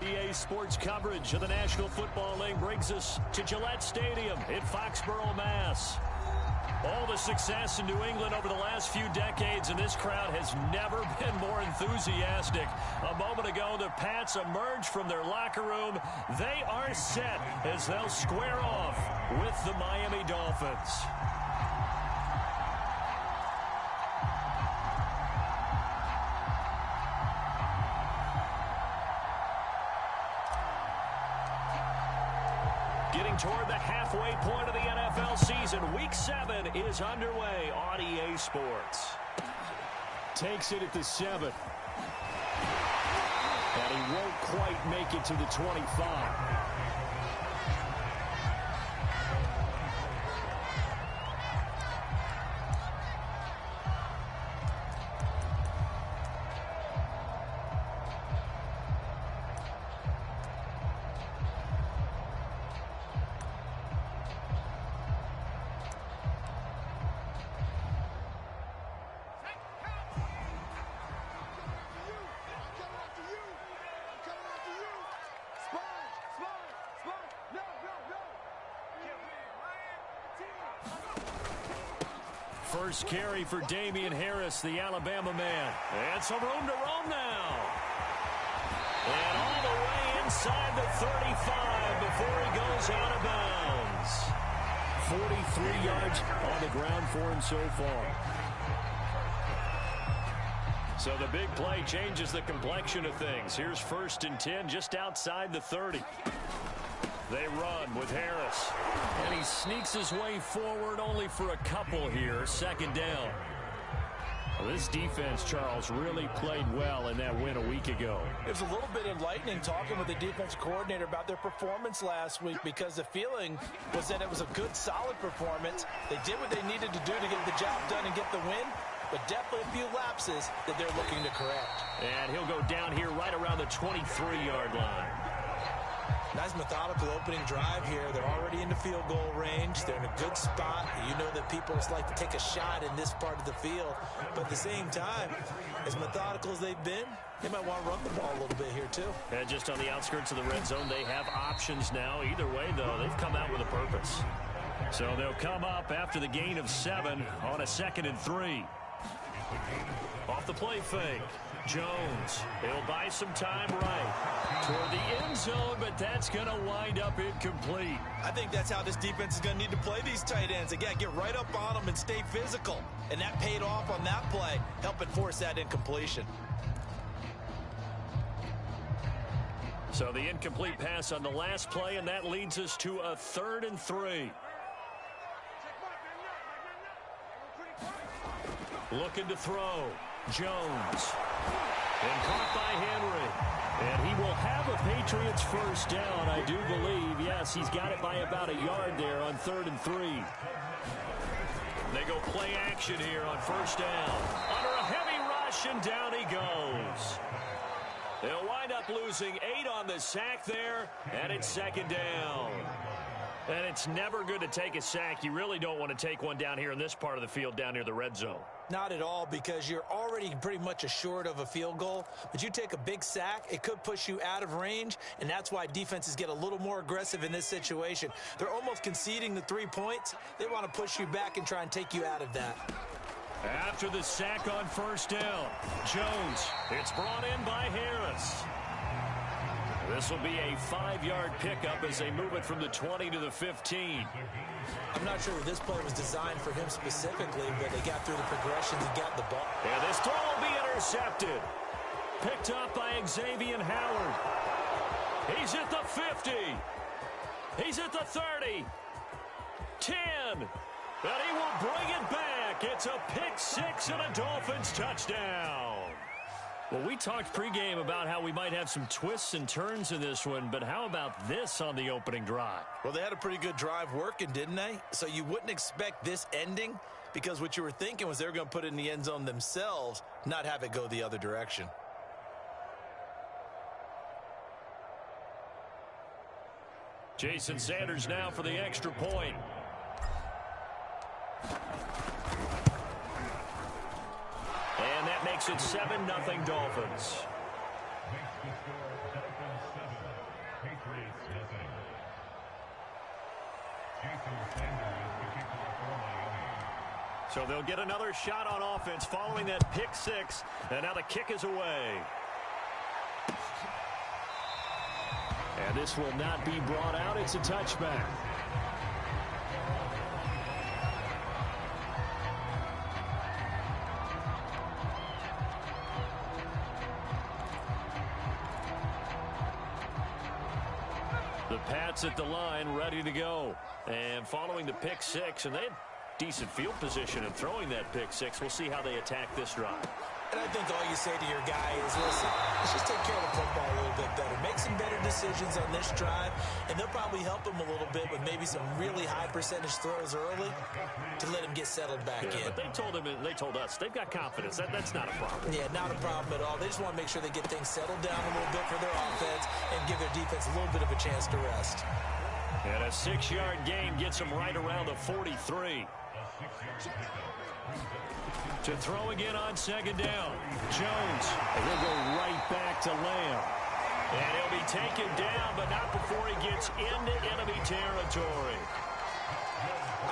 EA Sports coverage of the National Football League brings us to Gillette Stadium in Foxborough, Mass. All the success in New England over the last few decades, and this crowd has never been more enthusiastic. A moment ago, the Pats emerged from their locker room. They are set as they'll square off with the Miami Dolphins. Getting toward the halfway point of the NFL season, Week 7 is underway on EA Sports. Takes it at the 7. And he won't quite make it to the 25. First carry for Damian Harris, the Alabama man. And some room to roam now. And all the way inside the 35 before he goes out of bounds. 43 yards on the ground for him so far. So the big play changes the complexion of things. Here's 1st and 10 just outside the 30. They run with Harris. And he sneaks his way forward only for a couple here. 2nd down. Well, this defense, Charles, really played well in that win a week ago. It was a little bit enlightening talking with the defense coordinator about their performance last week, because the feeling was that it was a good, solid performance. They did what they needed to do to get the job done and get the win, but definitely a few lapses that they're looking to correct. And he'll go down here right around the 23-yard line. Nice methodical opening drive here. They're already in the field goal range. They're in a good spot. You know that people just like to take a shot in this part of the field. But at the same time, as methodical as they've been, they might want to run the ball a little bit here too. And just on the outskirts of the red zone, they have options now. Either way, though, they've come out with a purpose. So they'll come up after the gain of 7 on a 2nd and 3. Off the play fake. Jones, he'll buy some time right toward the end zone, but that's going to wind up incomplete. I think that's how this defense is going to need to play these tight ends. Again, get right up on them and stay physical. And that paid off on that play, helping force that incompletion. So the incomplete pass on the last play, and that leads us to a 3rd and 3. Looking to throw. Jones. And caught by Henry. And he will have a Patriots 1st down, I do believe. Yes, he's got it by about a yard there on 3rd and 3. They go play action here on 1st down. Under a heavy rush, and down he goes. They'll wind up losing 8 on the sack there, and it's 2nd down. And it's never good to take a sack. You really don't want to take one down here in this part of the field, down near the red zone. Not at all, because you're already pretty much assured of a field goal. But you take a big sack, it could push you out of range, and that's why defenses get a little more aggressive in this situation. They're almost conceding the 3 points. They want to push you back and try and take you out of that. After the sack on 1st down, Jones, it's brought in by Harris. This will be a 5-yard pickup as they move it from the 20 to the 15. I'm not sure that this play was designed for him specifically, but they got through the progressions and got the ball. And this throw will be intercepted. Picked up by Xavier Howard. He's at the 50. He's at the 30. 10. And he will bring it back. It's a pick 6 and a Dolphins touchdown. Well, we talked pregame about how we might have some twists and turns in this one, but how about this on the opening drive? Well, they had a pretty good drive working, didn't they? So you wouldn't expect this ending, because what you were thinking was they were going to put it in the end zone themselves, not have it go the other direction. Jason Sanders now for the extra point. And that makes it 7-0 Dolphins. So they'll get another shot on offense following that pick six. And now the kick is away. And this will not be brought out. It's a touchback. The Pats at the line, ready to go. And following the pick six, and they had decent field position in throwing that pick six. We'll see how they attack this drive. And I think all you say to your guy is, listen, let's just take care of the football a little bit better. Make some better decisions on this drive, and they'll probably help him a little bit with maybe some really high percentage throws early to let him get settled back in. But they told us they've got confidence. That's not a problem. Yeah, not a problem at all. They just want to make sure they get things settled down a little bit for their offense and give their defense a little bit of a chance to rest. And a 6-yard gain gets them right around the 43. To throw again on second down. Jones. And he'll go right back to Lamb. And he'll be taken down, but not before he gets into enemy territory.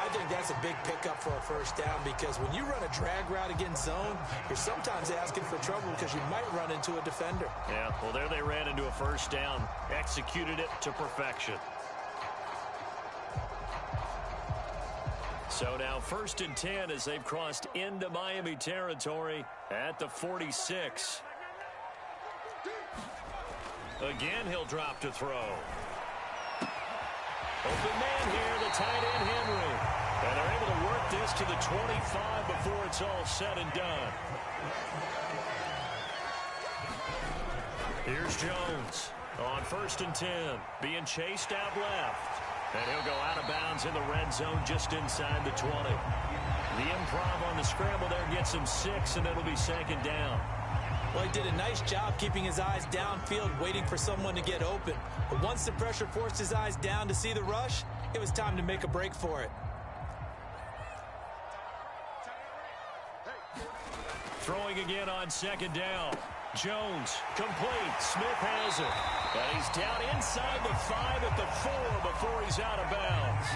I think that's a big pickup for a first down, because when you run a drag route against zone, you're sometimes asking for trouble because you might run into a defender. Yeah, well, there they ran into a first down. Executed it to perfection. So now 1st and 10 as they've crossed into Miami territory at the 46. Again, he'll drop to throw. Open man here, the tight end Henry. And they're able to work this to the 25 before it's all said and done. Here's Jones on 1st and 10, being chased out left. And he'll go out of bounds in the red zone just inside the 20. The improv on the scramble there gets him 6, and it'll be 2nd down. Well, he did a nice job keeping his eyes downfield, waiting for someone to get open. But once the pressure forced his eyes down to see the rush, it was time to make a break for it. Throwing again on 2nd down. Jones, complete. Smith has it. And he's down inside the 5 at the 4 before he's out of bounds.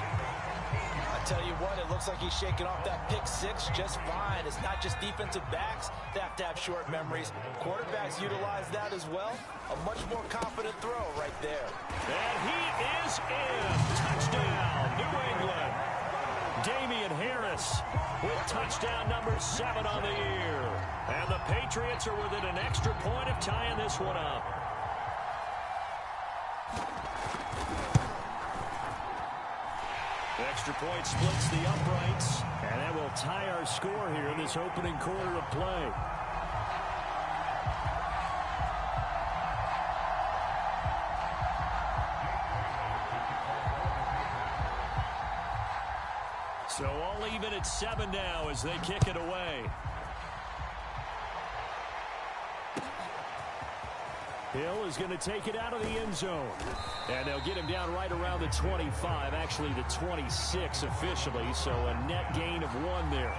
I tell you what, it looks like he's shaking off that pick six just fine. It's not just defensive backs that have to have short memories. Quarterbacks utilize that as well. A much more confident throw right there. And he is in. Touchdown, New England. Damian Harris with touchdown number 7 on the year. And the Patriots are within an extra point of tying this one up. Extra point splits the uprights, and that will tie our score here in this opening quarter of play. So all even at 7 now as they kick it away. Hill is going to take it out of the end zone. And they'll get him down right around the 25, actually the 26 officially, so a net gain of 1 there.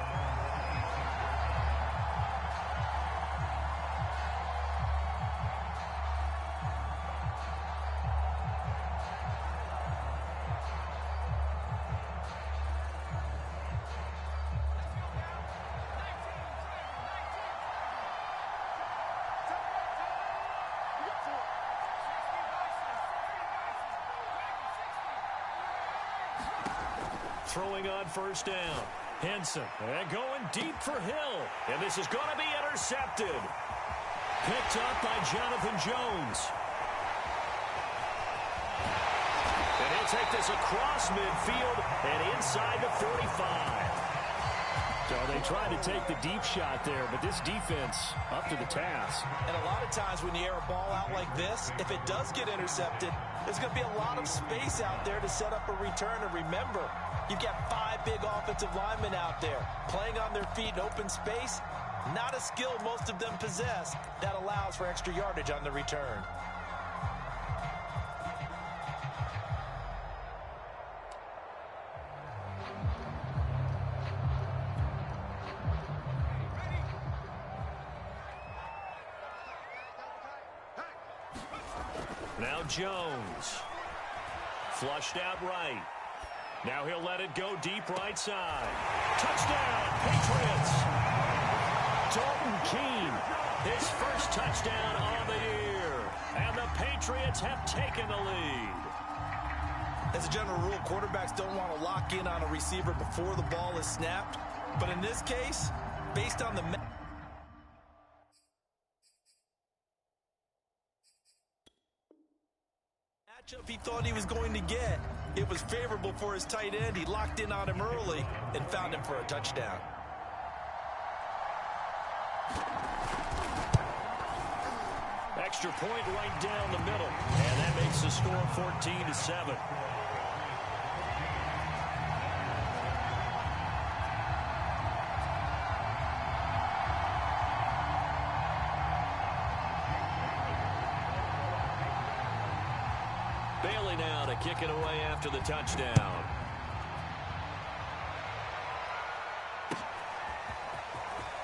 Throwing on 1st down. Henson, and going deep for Hill. And this is going to be intercepted. Picked up by Jonathan Jones. And he'll take this across midfield and inside the 45. So they tried to take the deep shot there, but this defense up to the task. And a lot of times when you air a ball out like this, if it does get intercepted, there's going to be a lot of space out there to set up a return. And remember, you've got 5 big offensive linemen out there playing on their feet in open space. Not a skill most of them possess that allows for extra yardage on the return. Now Jones. Flushed out right. Now he'll let it go deep right side. Touchdown, Patriots! Dalton Keene, his first touchdown on the year. And the Patriots have taken the lead. As a general rule, quarterbacks don't want to lock in on a receiver before the ball is snapped. But in this case, based on the matchup he thought he was going to get, it was favorable for his tight end. He locked in on him early and found him for a touchdown. Extra point right down the middle. And that makes the score 14-7. Bailey now to kick it away after the touchdown.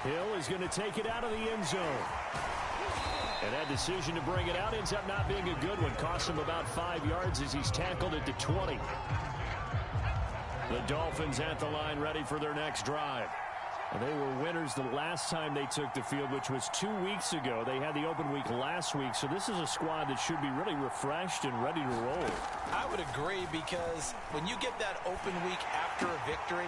Hill is going to take it out of the end zone. And that decision to bring it out ends up not being a good one. Costs him about 5 yards as he's tackled at the 20. The Dolphins at the line ready for their next drive. And they were winners the last time they took the field, which was 2 weeks ago. They had the open week last week, so this is a squad that should be really refreshed and ready to roll. I would agree, because when you get that open week after a victory,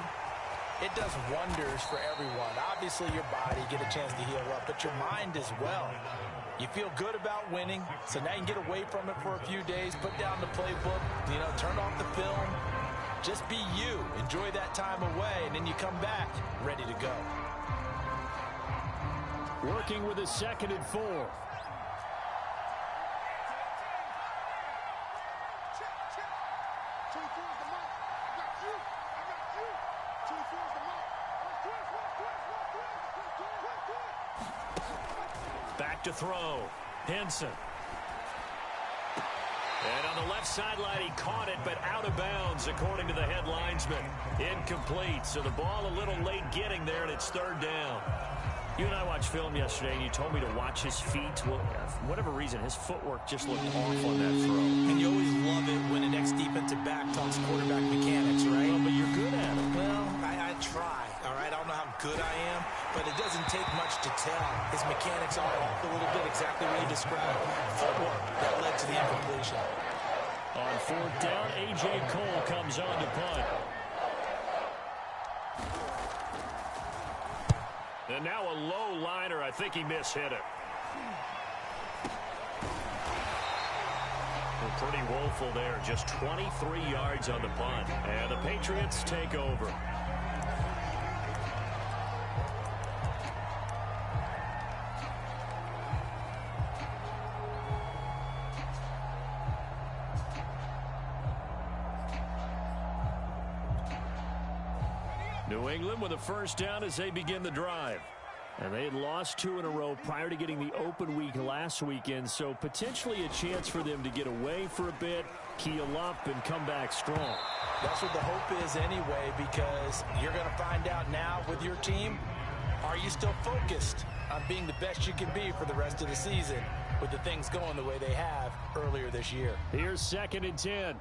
it does wonders for everyone. Obviously, your body, get a chance to heal up, but your mind as well. You feel good about winning, so now you can get away from it for a few days, put down the playbook, turn off the film. Just be you. Enjoy that time away, and then you come back ready to go. Working with a 2nd and 4. Back to throw. Henson. And on the left sideline, he caught it, but out of bounds, according to the head linesman. Incomplete, so the ball a little late getting there, and it's 3rd down. You and I watched film yesterday, and you told me to watch his feet. Well, for whatever reason, his footwork just looked off on that throw. And you always love it when an ex-defensive back talks quarterback mechanics, right? Well, but you're good at it. Well, I try, all right? I don't know how good I am, but it doesn't take much to tell. His mechanics are off a little bit, exactly what you described. Footwork that led to the incompletion. On 4th down, A.J. Cole comes on to punt. And now a low liner. I think he mishit it. Well, pretty woeful there. Just 23 yards on the punt. And the Patriots take over. New England with a 1st down as they begin the drive. And they had lost 2 in a row prior to getting the open week last weekend, so potentially a chance for them to get away for a bit, keel up, and come back strong. That's what the hope is anyway, because you're going to find out now with your team, are you still focused on being the best you can be for the rest of the season with the things going the way they have earlier this year? Here's 2nd and 10.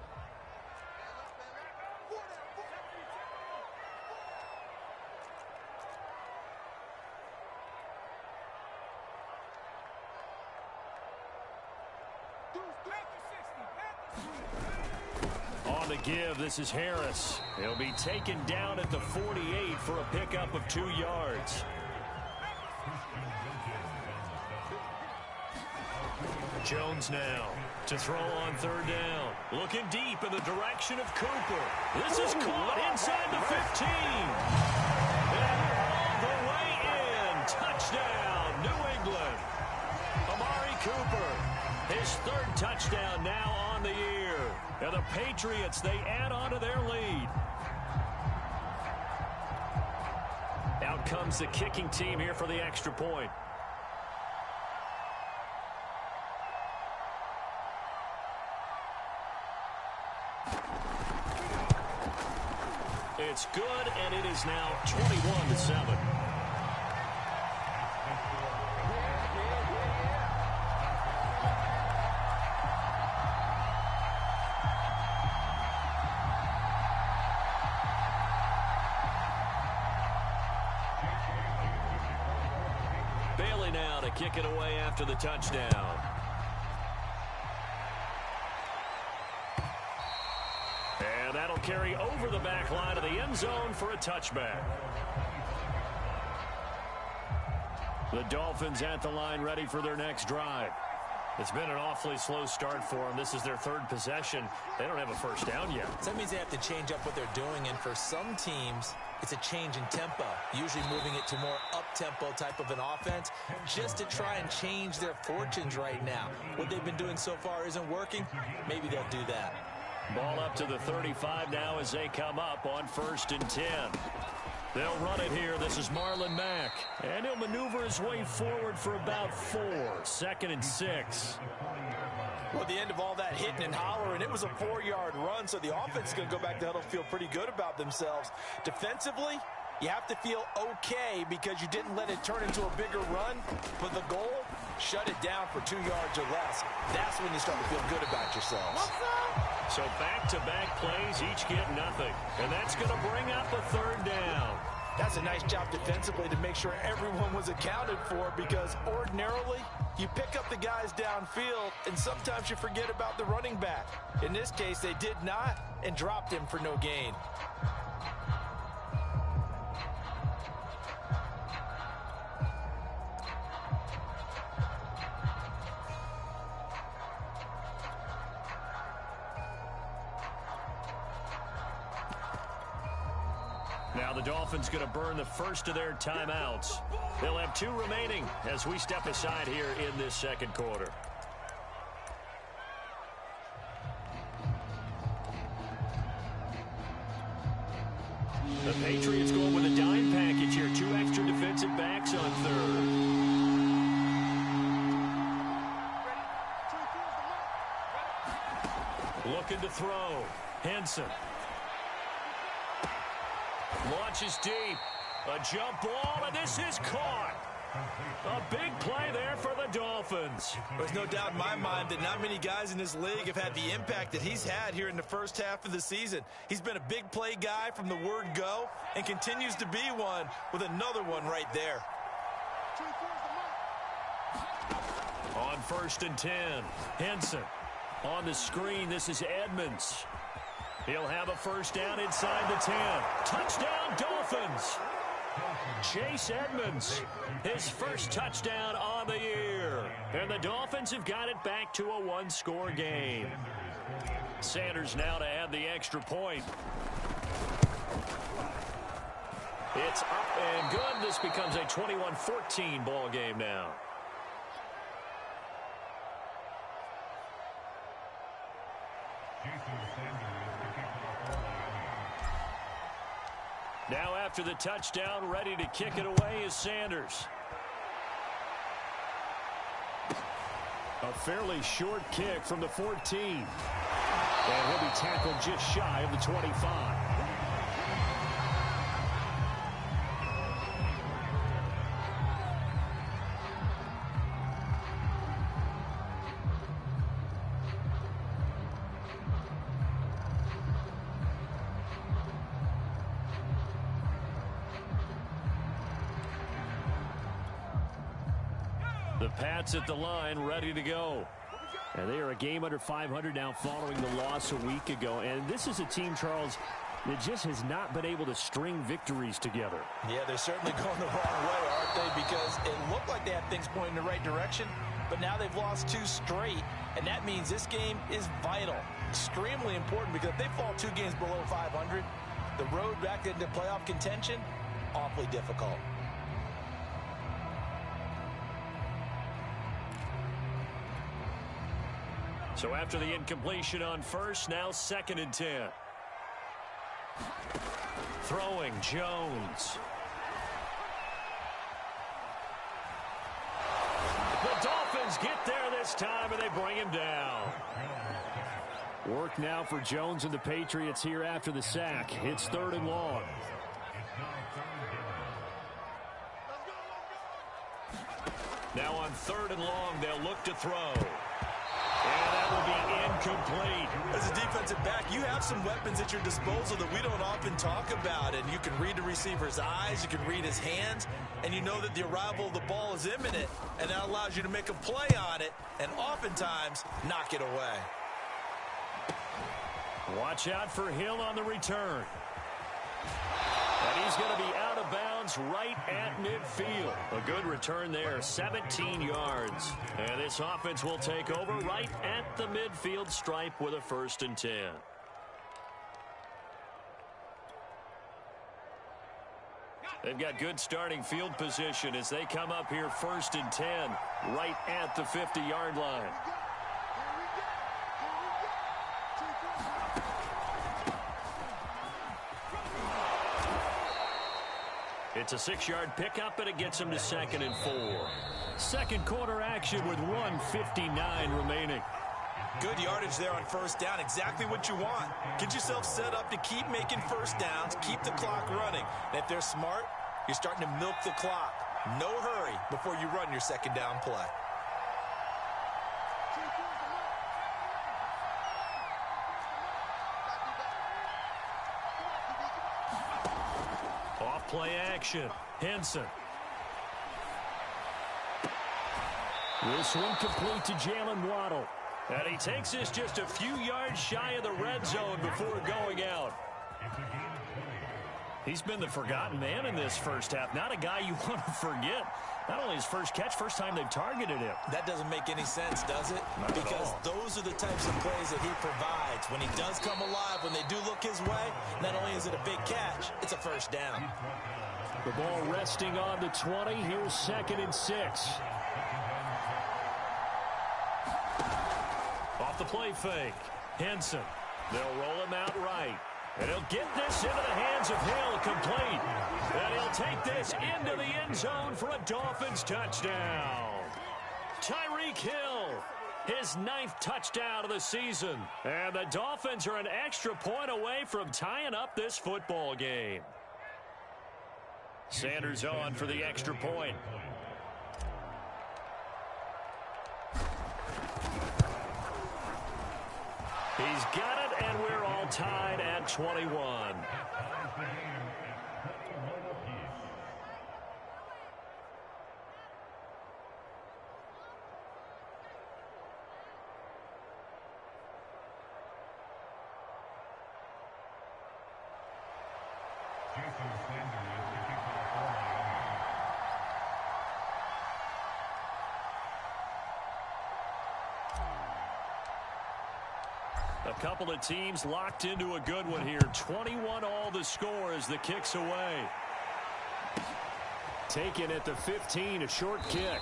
On the give, this is Harris. He'll be taken down at the 48 for a pickup of 2 yards. Jones now to throw on 3rd down. Looking deep in the direction of Cooper. This is caught inside the 15. And all the way in. Touchdown, New England. Amari Cooper, his 3rd touchdown now on the year. And the Patriots, they add on to their lead. Out comes the kicking team here for the extra point. It's good, and it is now 21-7. Riley now to kick it away after the touchdown. And that'll carry over the back line of the end zone for a touchback. The Dolphins at the line ready for their next drive. It's been an awfully slow start for them. This is their third possession. They don't have a first down yet. So that means they have to change up what they're doing, and for some teams, it's a change in tempo, usually moving it to more up-tempo type of an offense, just to try and change their fortunes right now. What they've been doing so far isn't working. Maybe they'll do that. Ball up to the 35 now as they come up on 1st and 10. They'll run it here. This is Marlon Mack. And he'll maneuver his way forward for about 4. 2nd and 6. Well, at the end of all that hitting and hollering, it was a 4-yard run, so the offense is going to go back to huddle, feel pretty good about themselves. Defensively, you have to feel okay because you didn't let it turn into a bigger run, but the goal, shut it down for 2 yards or less. That's when you start to feel good about yourselves. So back-to-back plays, each get nothing. And that's going to bring up a 3rd down. That's a nice job defensively to make sure everyone was accounted for, because ordinarily you pick up the guys downfield and sometimes you forget about the running back. In this case, they did not and dropped him for no gain. Now the Dolphins going to burn the first of their timeouts. They'll have 2 remaining as we step aside here in this second quarter. The Patriots going with a dime package here. 2 extra defensive backs on 3rd. Looking to throw. Henson. Launches deep. A jump ball, and this is caught. A big play there for the Dolphins. There's no doubt in my mind that not many guys in this league have had the impact that he's had here in the first half of the season. He's been a big play guy from the word go and continues to be one with another one right there. On 1st and 10, Henson. On the screen, this is Edmonds. He'll have a first down inside the 10. Touchdown, Dolphins. Chase Edmonds, his first touchdown on the year. And the Dolphins have got it back to a 1-score game. Sanders now to add the extra point. It's up and good. This becomes a 21-14 ball game now. Now after the touchdown, ready to kick it away is Sanders. A fairly short kick from the 14. And he'll be tackled just shy of the 25. The Pats at the line, ready to go. And they are a game under 500 now following the loss a week ago. And this is a team, Charles, that just has not been able to string victories together. Yeah, they're certainly going the wrong way, aren't they? Because it looked like they had things pointing in the right direction, but now they've lost 2 straight. And that means this game is vital, extremely important, because if they fall 2 games below 500, the road back into playoff contention, awfully difficult. So after the incompletion on first, now 2nd and 10. Throwing, Jones. The Dolphins get there this time, and they bring him down. Work now for Jones and the Patriots here after the sack. It's 3rd and long. Now on 3rd and long, they'll look to throw. And that will be complete. As a defensive back, you have some weapons at your disposal that we don't often talk about, and you can read the receiver's eyes, you can read his hands, and you know that the arrival of the ball is imminent, and that allows you to make a play on it and oftentimes knock it away. Watch out for Hill on the return. And he's going to be out of bounds right at midfield. A good return there, 17 yards. And this offense will take over right at the midfield stripe with a 1st and 10. They've got good starting field position as they come up here 1st and 10 right at the 50-yard line. It's a 6-yard pickup, and it gets him to 2nd and 4. Second quarter action with 1:59 remaining. Good yardage there on 1st down. Exactly what you want. Get yourself set up to keep making 1st downs, keep the clock running. And if they're smart, you're starting to milk the clock. No hurry before you run your 2nd down play. Play action. Henson. This one complete to Jalen Waddle. And he takes this just a few yards shy of the red zone before going out. He's been the forgotten man in this first half. Not a guy you want to forget. Not only his first catch, first time they've targeted him. That doesn't make any sense, does it? Not because those are the types of plays that he provides. When he does come alive, when they do look his way, not only is it a big catch, it's a 1st down. The ball resting on the 20. Here's 2nd and 6. Off the play fake. Henson. They'll roll him out right. And he'll get this into the hands of Hill, complete. And he'll take this into the end zone for a Dolphins touchdown. Tyreek Hill, his 9th touchdown of the season. And the Dolphins are an extra point away from tying up this football game. Sanders on for the extra point. He's got it, and we're all tied at 21. A couple of teams locked into a good one here. 21 all the score as the kick's away. Taken at the 15, a short kick.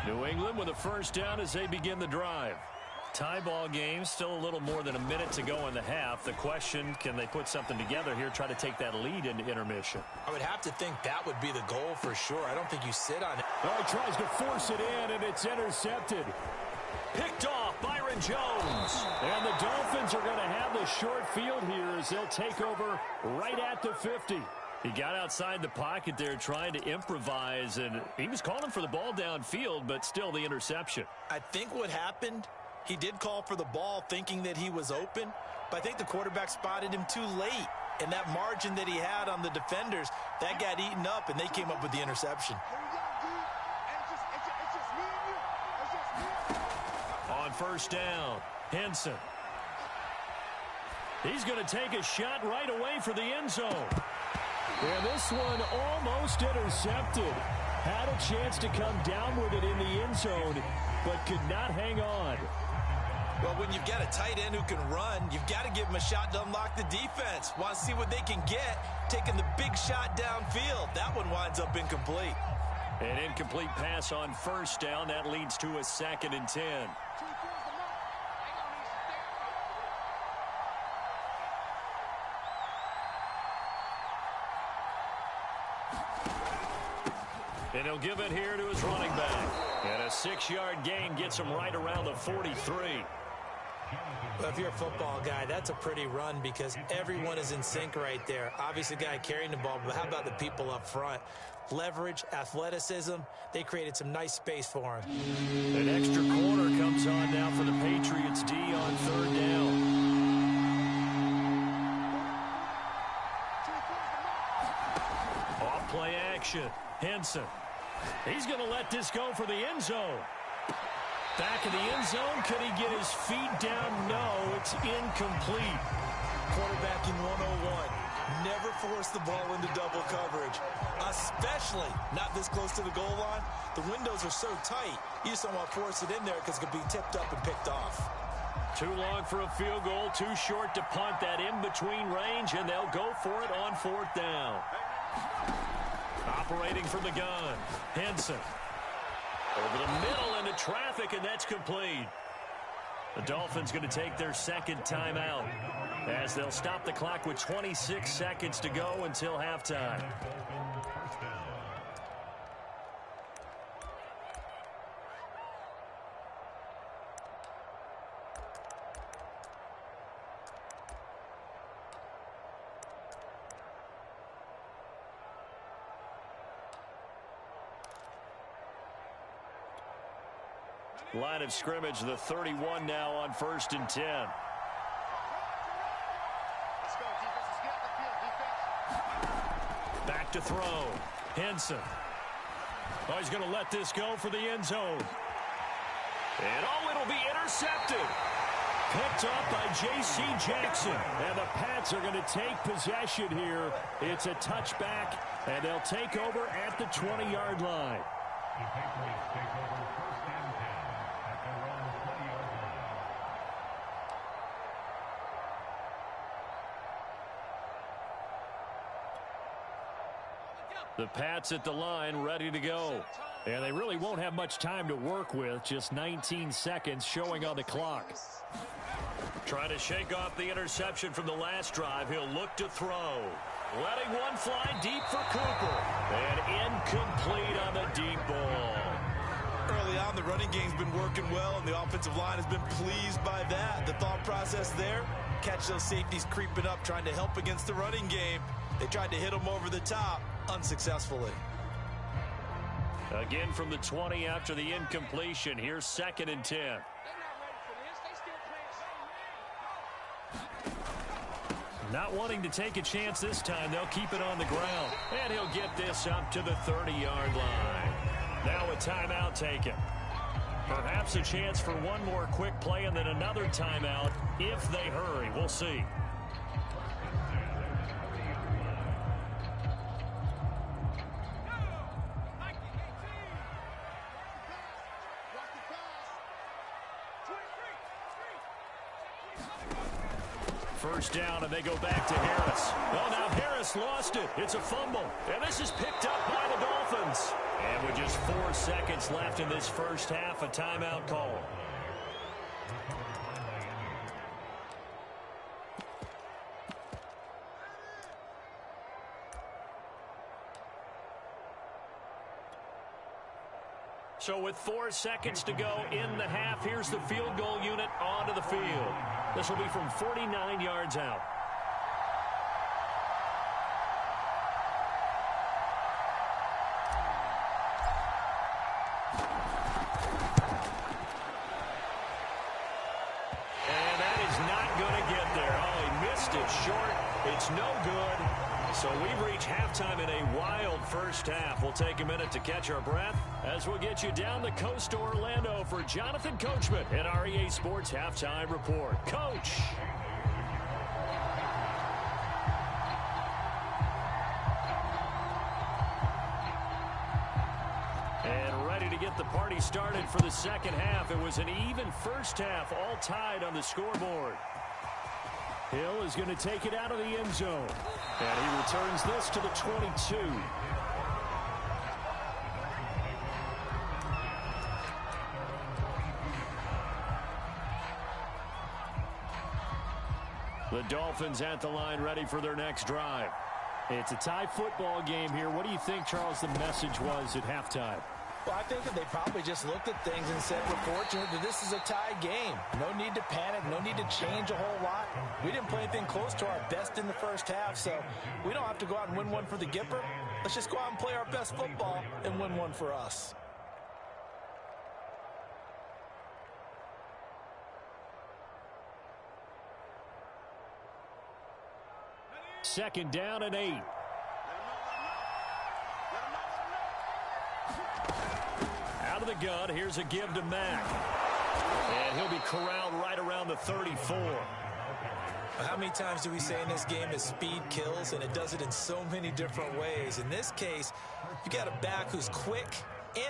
New England with a 1st down as they begin the drive. Tie ball game, still a little more than a minute to go in the half. The question, can they put something together here, try to take that lead into intermission? I would have to think that would be the goal for sure. I don't think you sit on it. Oh, he tries to force it in, and it's intercepted. Picked off Byron Jones. And the Dolphins are going to have the short field here as they'll take over right at the 50. He got outside the pocket there trying to improvise, and he was calling for the ball downfield, but still the interception. I think what happened, he did call for the ball thinking that he was open, but I think the quarterback spotted him too late. And that margin that he had on the defenders, that got eaten up, and they came up with the interception. On 1st down, Henson. He's going to take a shot right away for the end zone. And this one almost intercepted. Had a chance to come down with it in the end zone, but could not hang on. Well, when you've got a tight end who can run, you've got to give him a shot to unlock the defense. Want to see what they can get, taking the big shot downfield. That one winds up incomplete. An incomplete pass on 1st down. That leads to a 2nd and 10. And he'll give it here to his running back. And a 6-yard gain gets him right around the 43. Well, if you're a football guy, that's a pretty run because everyone is in sync right there. Obviously, the guy carrying the ball, but how about the people up front? Leverage, athleticism, they created some nice space for him. An extra corner comes on now for the Patriots D on third down. Off play action. Henson. He's going to let this go for the end zone. Back in the end zone. Could he get his feet down? No, it's incomplete. Quarterbacking 101. Never force the ball into double coverage, especially not this close to the goal line. The windows are so tight, you just don't want to force it in there because it could be tipped up and picked off. Too long for a field goal, too short to punt that in-between range, and they'll go for it on fourth down. Operating from the gun, Henson. Over the middle into traffic, and that's complete. The Dolphins going to take their second timeout as they'll stop the clock with 26 seconds to go until halftime. Line of scrimmage, the 31 now on 1st and 10. Back to throw. Henson. Oh, he's going to let this go for the end zone. And oh, it'll be intercepted. Picked up by J.C. Jackson. And the Pats are going to take possession here. It's a touchback, and they'll take over at the 20-yard line. The Patriots take over 1st and 10 at their own 20-yard line. The Pats at the line, ready to go. And they really won't have much time to work with. Just 19 seconds showing on the clock. Trying to shake off the interception from the last drive. He'll look to throw. Letting one fly deep for Cooper. And incomplete on the deep ball. Early on, the running game's been working well, and the offensive line has been pleased by that. The thought process there, catch those safeties creeping up, trying to help against the running game. They tried to hit them over the top, unsuccessfully. Again from the 20 after the incompletion. Here's 2nd and 10. Not wanting to take a chance this time, they'll keep it on the ground. And he'll get this up to the 30-yard line. Now a timeout taken. Perhaps a chance for one more quick play and then another timeout if they hurry. We'll see. First down, and they go back to Harris. Oh, now Harris lost it. It's a fumble. And this is picked up by the Dolphins. And with just 4 seconds left in this first half, a timeout call. So with 4 seconds to go in the half, here's the field goal unit onto the field. This will be from 49 yards out. And that is not going to get there. Oh, he missed it short. It's no good. So we've reached halftime in a wild first half. We'll take a minute to catch our breath as we'll get you down the coast to Orlando for Jonathan Coachman in our EA Sports Halftime Report. Coach. And ready to get the party started for the second half. It was an even first half, all tied on the scoreboard. Hill is going to take it out of the end zone. And he returns this to the 22. The Dolphins at the line ready for their next drive. It's a tie football game here. What do you think, Charles, the message was at halftime? Well, I think that they probably just looked at things and said, we're fortunate that this is a tie game. No need to panic, no need to change a whole lot. We didn't play anything close to our best in the first half, so we don't have to go out and win one for the Gipper. Let's just go out and play our best football and win one for us. Second down and 8. Out of the gun, here's a give to Mack. And he'll be corralled right around the 34. How many times do we say in this game that speed kills, and it does it in so many different ways? In this case, you got a back who's quick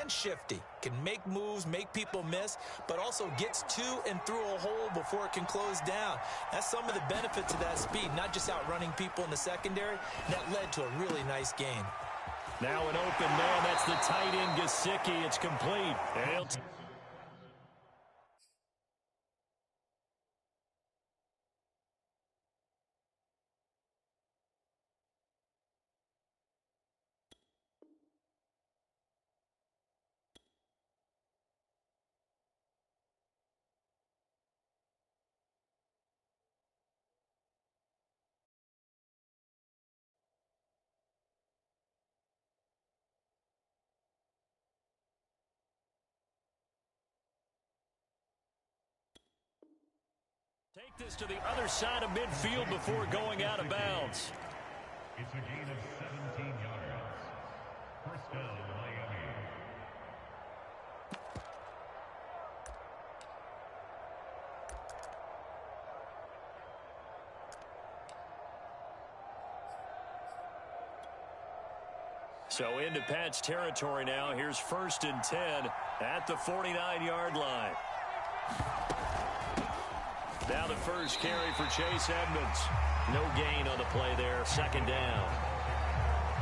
and shifty, can make moves, make people miss, but also gets to and through a hole before it can close down. That's some of the benefits of that speed, not just outrunning people in the secondary. That led to a really nice gain. Now an open man. That's the tight end, Gesicki. It's complete. And he'll take this to the other side of midfield before going out of bounds. It's a gain of 17 yards. First down, Miami. So into Pat's territory now. Here's 1st and 10 at the 49-yard line. Now the first carry for Chase Edmonds. No gain on the play there. Second down.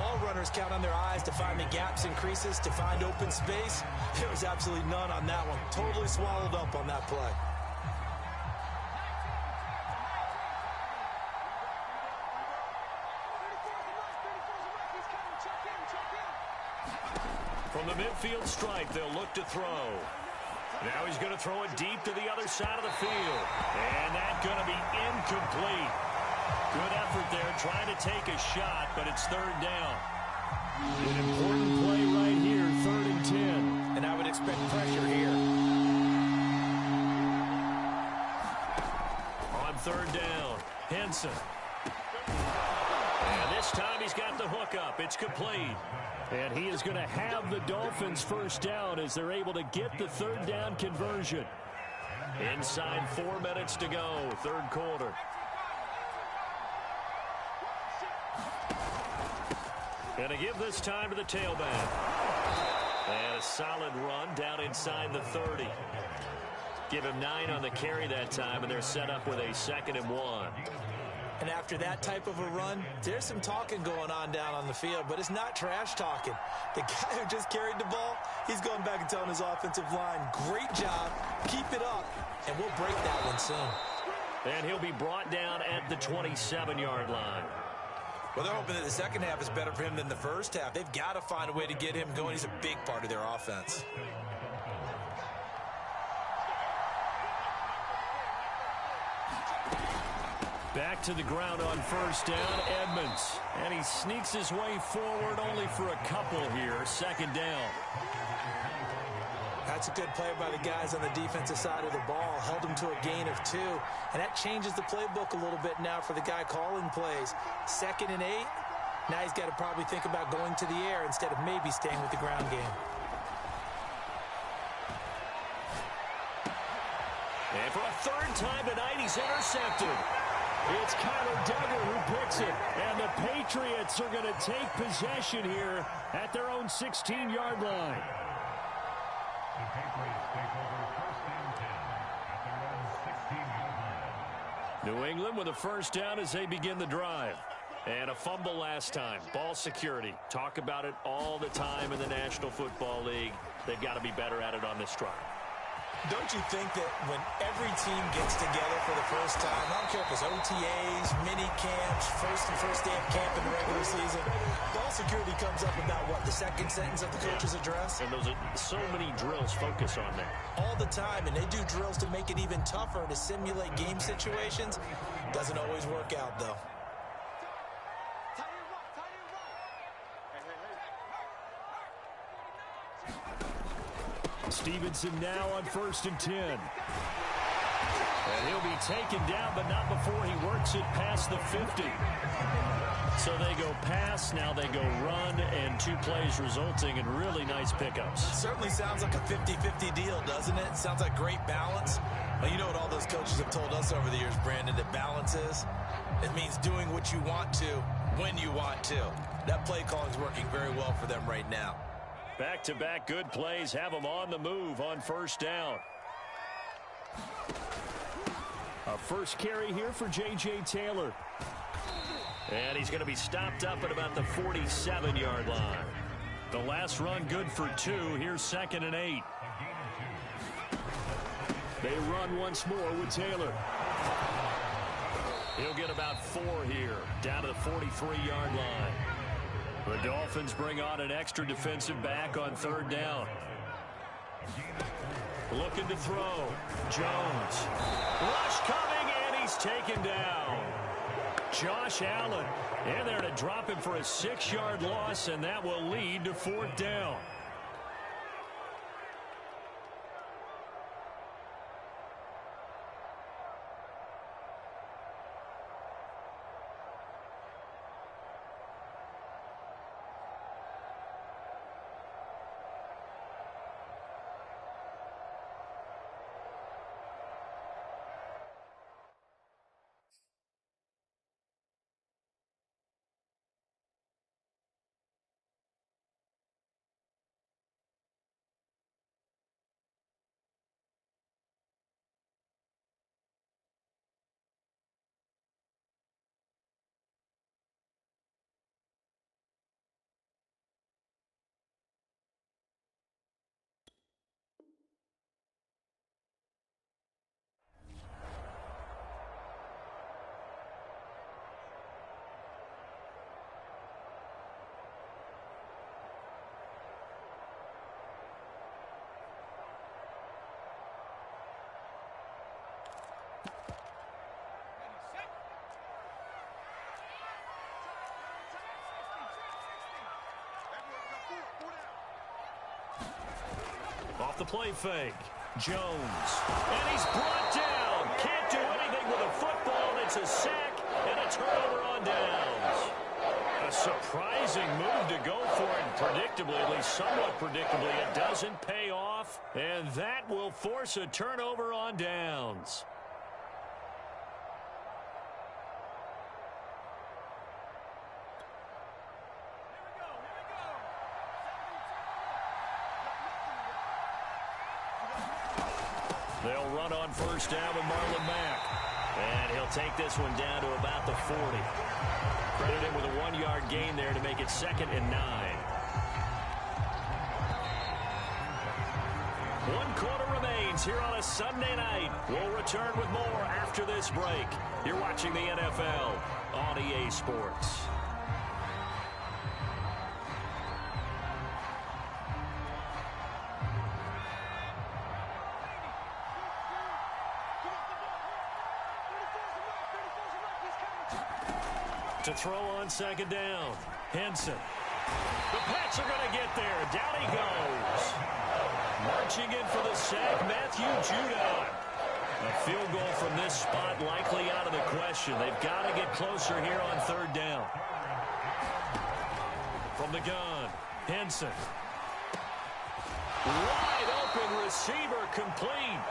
All runners count on their eyes to find the gaps and creases, to find open space. There was absolutely none on that one. Totally swallowed up on that play. From the midfield stripe, they'll look to throw. Now he's going to throw it deep to the other side of the field. And that's going to be incomplete. Good effort there trying to take a shot, but it's third down. An important play right here, 3rd and 10. And I would expect pressure here. On 3rd down, Henson. And this time he's got the hook up. It's complete. And he is going to have the Dolphins first down as they're able to get the 3rd down conversion. Inside 4 minutes to go, 3rd quarter. And to give this time to the tailback. And a solid run down inside the 30. Give him 9 on the carry that time, and they're set up with a 2nd and 1. And after that type of a run, there's some talking going on down on the field, but it's not trash talking. The guy who just carried the ball, he's going back and telling his offensive line, great job, keep it up, and we'll break that one soon. And he'll be brought down at the 27-yard line. Well, they're hoping that the second half is better for him than the first half. They've got to find a way to get him going. He's a big part of their offense. Back to the ground on 1st down, Edmonds. And he sneaks his way forward only for a couple here. 2nd down. That's a good play by the guys on the defensive side of the ball. Held him to a gain of 2. And that changes the playbook a little bit now for the guy calling plays. 2nd and 8. Now he's got to probably think about going to the air instead of maybe staying with the ground game. And for a 3rd time tonight, he's intercepted. It's Kyler Duggar who picks it. And the Patriots are going to take possession here at their own 16-yard line. The Patriots take over 1st and 10 at their own 16-yard line. New England with a 1st down as they begin the drive. And a fumble last time. Ball security. Talk about it all the time in the National Football League. They've got to be better at it on this drive. Don't you think that when every team gets together for the first time, I don't care if it's OTAs, mini camps, first day of camp in the regular season, ball security comes up about what, the second sentence of the coach's address? And those are so many drills focus on that. All the time, and they do drills to make it even tougher to simulate game situations. Doesn't always work out, though. Stevenson now on 1st and 10. And he'll be taken down, but not before he works it past the 50. So they go pass, now they go run, and 2 plays resulting in really nice pickups. Certainly sounds like a 50-50 deal, doesn't it? Sounds like great balance. Well, you know what all those coaches have told us over the years, Brandon, that balance is? It means doing what you want to, when you want to. That play calling is working very well for them right now. Back-to-back good plays have them on the move on 1st down. A first carry here for J.J. Taylor. And he's going to be stopped up at about the 47-yard line. The last run good for 2. Here's 2nd and 8. They run once more with Taylor. He'll get about 4 here, down to the 43-yard line. The Dolphins bring on an extra defensive back on 3rd down. Looking to throw. Jones. Rush coming, and he's taken down. Josh Allen in there to drop him for a 6-yard loss, and that will lead to 4th down. Off the play fake. Jones. And he's brought down. Can't do anything with a football. It's a sack and a turnover on downs. A surprising move to go for it. Predictably, at least somewhat predictably, it doesn't pay off. And that will force a turnover on downs. They'll run on 1st down with Marlon Mack. And he'll take this one down to about the 40. Credit him with a 1-yard gain there to make it 2nd and 9. 1 quarter remains here on a Sunday night. We'll return with more after this break. You're watching the NFL on EA Sports. To throw on 2nd down. Henson. The Pats are going to get there. Down he goes. Marching in for the sack, Matthew Judon. A field goal from this spot likely out of the question. They've got to get closer here on 3rd down. From the gun, Henson. Wide open receiver complete.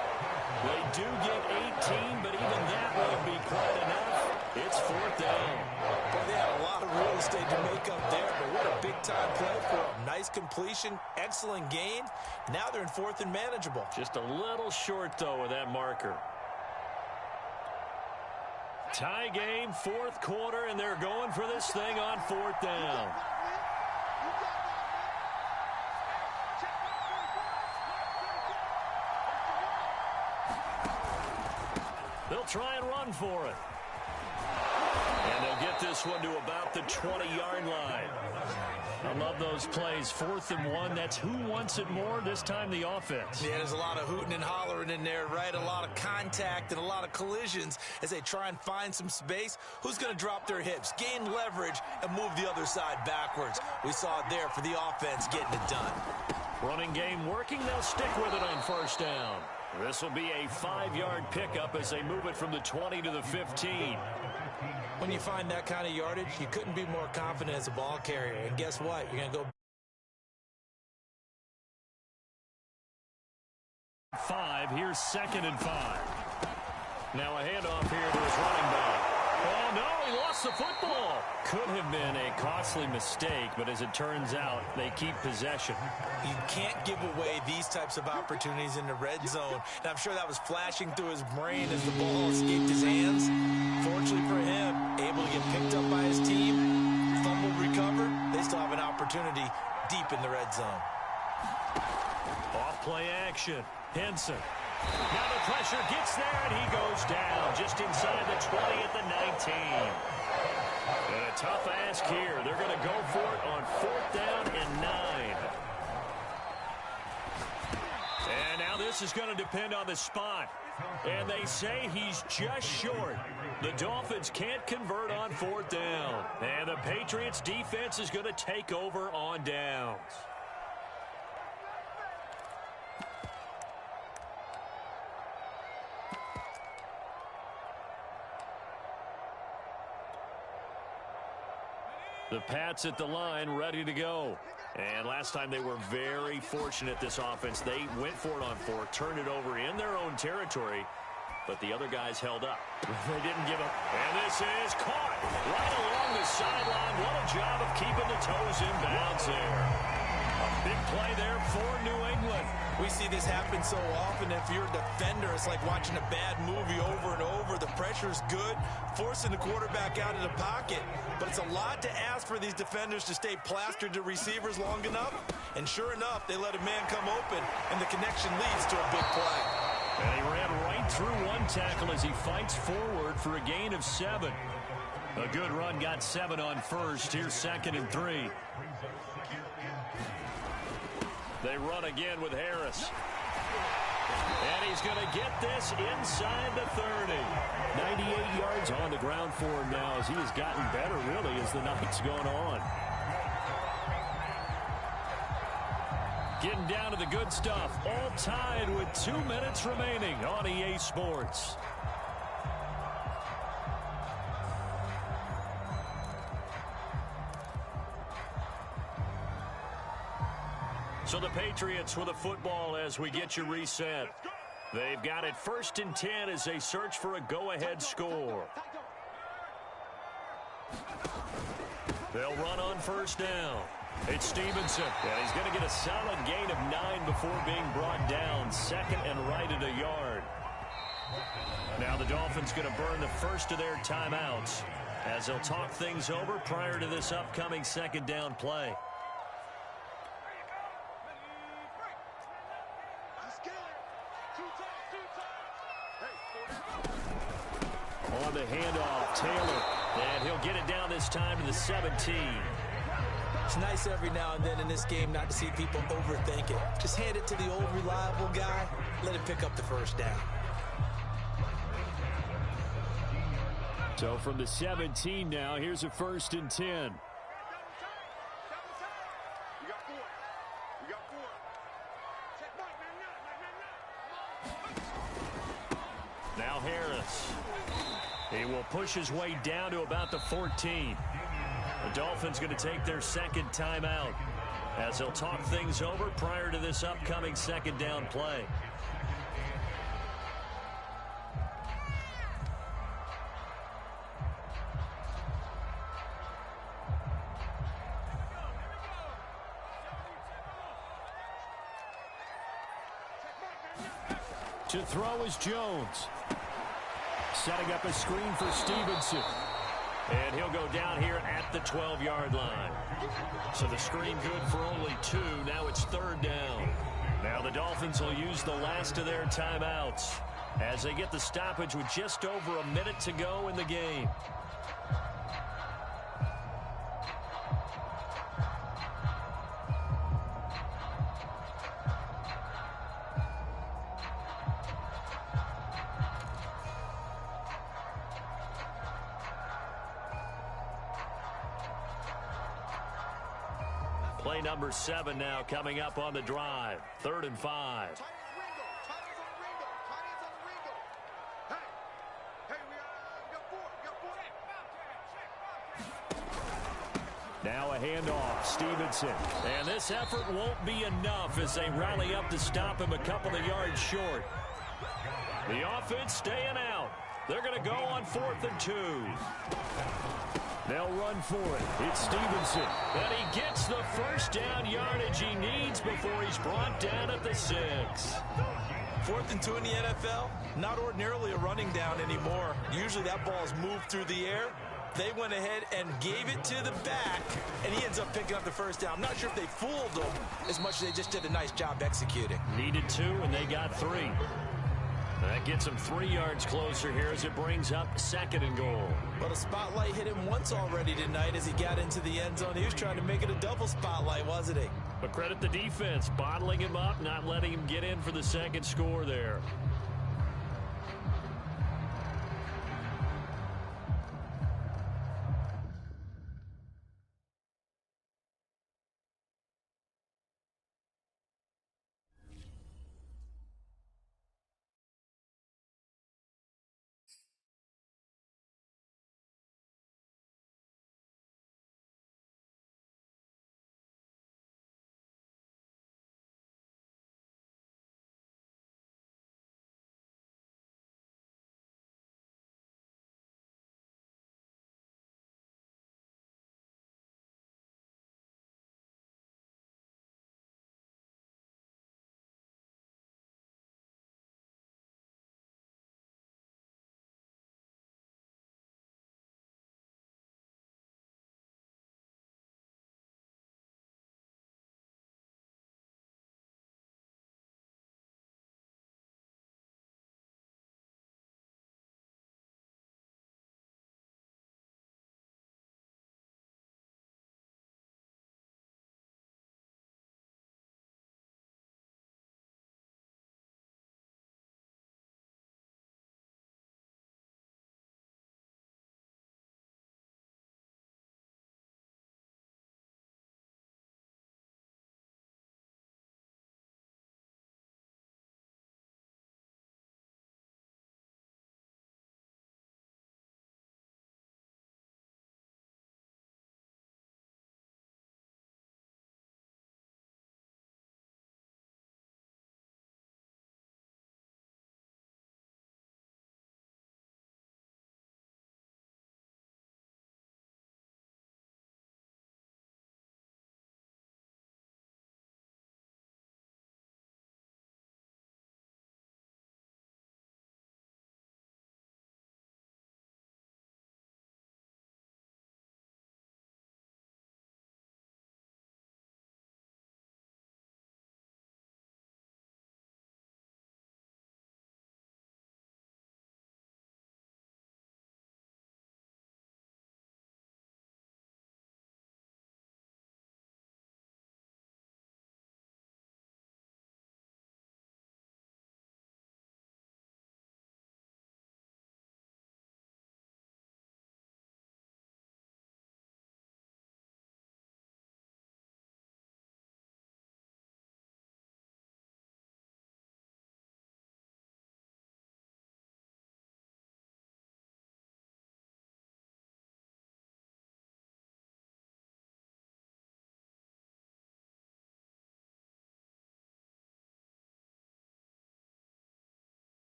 They do get 18, but even that won't be quite enough. It's 4th down. Well, they had a lot of real estate to make up there, but what a big-time play for them. Nice completion, excellent gain. Now they're in 4th and manageable. Just a little short, though, with that marker. Tie game, 4th quarter, and they're going for this thing on 4th down. They'll try and run for it. And they'll get this one to about the 20-yard line. I love those plays. 4th and 1. That's who wants it more, this time the offense. Yeah, there's a lot of hooting and hollering in there, right? A lot of contact and a lot of collisions as they try and find some space. Who's going to drop their hips, gain leverage, and move the other side backwards? We saw it there for the offense getting it done. Running game working. They'll stick with it on 1st down. This will be a 5-yard pickup as they move it from the 20 to the 15. When you find that kind of yardage, you couldn't be more confident as a ball carrier. And guess what? You're going to go 5. Here's 2nd and 5. Now a handoff here to his running back. Oh, no, he lost the football. Could have been a costly mistake, but as it turns out, they keep possession. You can't give away these types of opportunities in the red zone. And I'm sure that was flashing through his brain as the ball escaped his hands. Fortunately for him, able to get picked up by his team, fumbled, recovered. They still have an opportunity deep in the red zone. Off play action. Henson. Now the pressure gets there, and he goes down just inside the 20 at the 19. And a tough ask here. They're going to go for it on 4th down and 9. And now this is going to depend on the spot. And they say he's just short. The Dolphins can't convert on 4th down. And the Patriots defense is going to take over on downs. The Pats at the line, ready to go. And last time they were very fortunate, this offense. They went for it on 4, turned it over in their own territory, but the other guys held up. They didn't give up. And this is caught right along the sideline. What a job of keeping the toes in bounds there. A big play there for New England. We see this happen so often. If you're a defender, it's like watching a bad movie over and over. The pressure's good, forcing the quarterback out of the pocket. But it's a lot to ask for these defenders to stay plastered to receivers long enough. And sure enough, they let a man come open, and the connection leads to a big play. And he ran right through one tackle as he fights forward for a gain of 7. A good run, got 7 on 1st. Here's 2nd and 3. They run again with Harris. And he's going to get this inside the 30. 98 yards on the ground for him now as he has gotten better, really, as the night's gone on. Getting down to the good stuff. All tied with 2 minutes remaining on EA Sports. So the Patriots with a football as we get you reset. They've got it 1st and 10 as they search for a go-ahead score. They'll run on 1st down. It's Stevenson, and he's going to get a solid gain of 9 before being brought down. 2nd and right at a yard. Now the Dolphins going to burn the first of their timeouts as they'll talk things over prior to this upcoming 2nd down play. On the handoff, Taylor, and he'll get it down this time to the 17. It's nice every now and then in this game not to see people overthink it. Just hand it to the old reliable guy, let him pick up the 1st down. So from the 17 now, here's a 1st and 10. Now Harris. He will push his way down to about the 14. The Dolphins going to take their 2nd timeout as they'll talk things over prior to this upcoming 2nd down play. To throw is Jones. Setting up a screen for Stevenson. And he'll go down here at the 12-yard line. So the screen good for only 2. Now it's 3rd down. Now the Dolphins will use the last of their timeouts. as they get the stoppage with just over a minute to go in the game. Play number 7 now coming up on the drive. 3rd and 5. Now a handoff, Stevenson. And this effort won't be enough as they rally up to stop him a couple of yards short. The offense staying out. They're going to go on 4th and 2. They'll run for it. It's Stevenson. And he gets the first down yardage he needs before he's brought down at the 6. 4th and 2 in the NFL, not ordinarily a running down anymore. Usually that ball is moved through the air. They went ahead and gave it to the back, and he ends up picking up the first down. I'm not sure if they fooled him as much as they just did a nice job executing. Needed 2, and they got 3. That gets him 3 yards closer here as it brings up 2nd and goal. Well, the spotlight hit him once already tonight as he got into the end zone. He was trying to make it a double spotlight, wasn't he? But credit the defense, bottling him up, not letting him get in for the second score there.